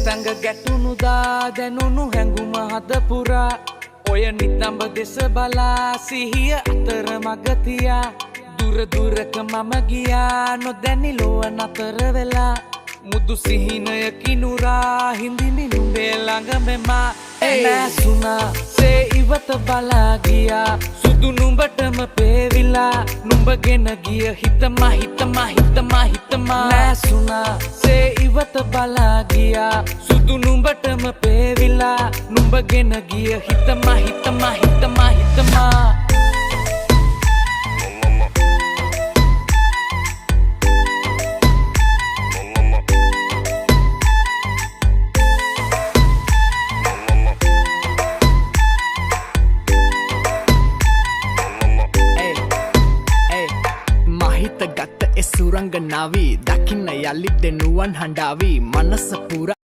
තඟ ගැටුණු දා දැනුණු හැඟුම හද පුරා ඔය නිතඹ දෙස බලා සිහිය අතර මග තියා දුර දුරක මම ගියා නොදැනි ලොව නතර වෙලා මුදු සිහිනය කිනුරා හිඳිමි නුඹේ ළඟ මෙමා නැසුණා සේ ඉවත බලා ගියා සුදු නුඹටම පේවිලා නුඹගෙන ගිය හිතමා නැසුණා සේ ඉවත බලා ගියා සුදු නුඹටම පේවිලා නුඹගෙන ගිය හිතමා ගත එ සුරංගනාවී දකින්න යළි දෙනුවන් හඬාවී මනස පුරා